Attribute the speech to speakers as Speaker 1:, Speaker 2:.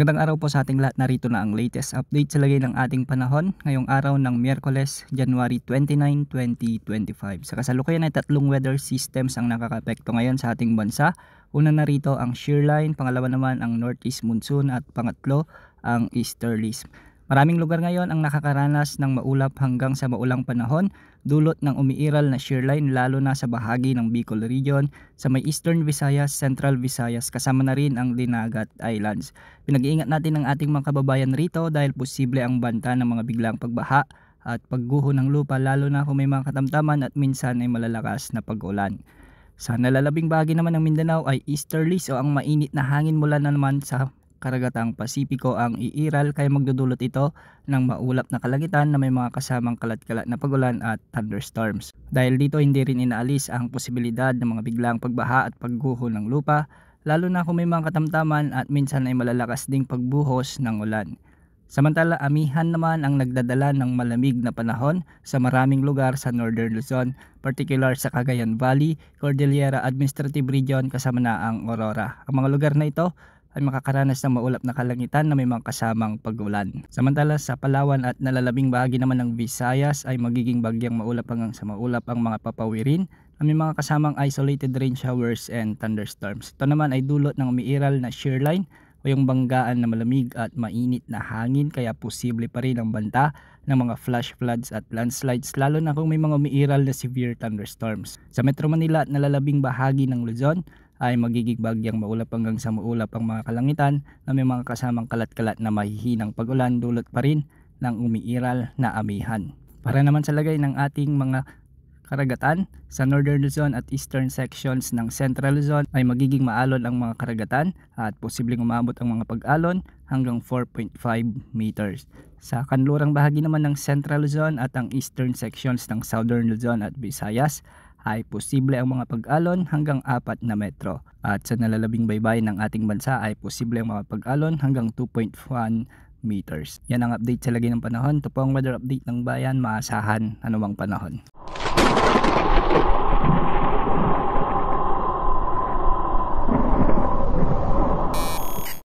Speaker 1: Magandang araw po sa ating lahat. Narito na ang latest update sa lagay ng ating panahon ngayong araw ng Miyerkules, January 29, 2025. Sa kasalukuyan ay tatlong weather systems ang nakakapekto ngayon sa ating bansa. Una na rito ang shear line, pangalawa naman ang northeast monsoon at pangatlo ang easterlies. Maraming lugar ngayon ang nakakaranas ng maulap hanggang sa maulang panahon dulot ng umiiral na shear line lalo na sa bahagi ng Bicol region, sa may Eastern Visayas, Central Visayas kasama na rin ang Dinagat Islands. Pinag-iingat natin ang ating mga kababayan rito dahil posible ang banta ng mga biglang pagbaha at pagguho ng lupa lalo na kung may mga katamtaman at minsan ay malalakas na pag-ulan. Sa nalalabing bahagi naman ng Mindanao ay easterlies o ang mainit na hangin mula na naman sa karagatang Pasipiko ang iiral kaya magdudulot ito ng maulap na kalangitan na may mga kasamang kalat-kalat na pagulan at thunderstorms. Dahil dito hindi rin inaalis ang posibilidad ng mga biglang pagbaha at pagguho ng lupa lalo na kung may mga katamtaman at minsan ay malalakas ding pagbuhos ng ulan. Samantala amihan naman ang nagdadala ng malamig na panahon sa maraming lugar sa Northern Luzon, particular sa Cagayan Valley, Cordillera Administrative Region kasama na ang Aurora. Ang mga lugar na ito ay makakaranas ng maulap na kalangitan na may mga kasamang pag-ulan. Samantala sa Palawan at nalalabing bahagi naman ng Visayas ay magiging bagyang maulap hanggang sa maulap ang mga papawirin na may mga kasamang isolated rain showers and thunderstorms. Ito naman ay dulot ng umiiral na shear line o yung banggaan na malamig at mainit na hangin kaya posible pa rin ang banta ng mga flash floods at landslides lalo na kung may mga umiiral na severe thunderstorms. Sa Metro Manila at nalalabing bahagi ng Luzon ay magiging bagyang maulap hanggang sa maulap ang mga kalangitan na may mga kasamang kalat-kalat na mahihinang pag-ulan dulot pa rin ng umiiral na amihan. Para naman sa lagay ng ating mga karagatan, sa Northern Luzon at Eastern sections ng Central Luzon ay magiging maalon ang mga karagatan at posibleng umabot ang mga pag-alon hanggang 4.5 meters. Sa kanlurang bahagi naman ng Central Luzon at ang Eastern sections ng Southern Luzon at Visayas ay posible ang mga pag-alon hanggang 4 na metro. At sa nalalabing baybayin ng ating bansa ay posible ang mga pag-alon hanggang 2.1 meters. Yan ang update sa lagay ng panahon. Ito po ang weather update ng bayan. Maasahan anumang panahon.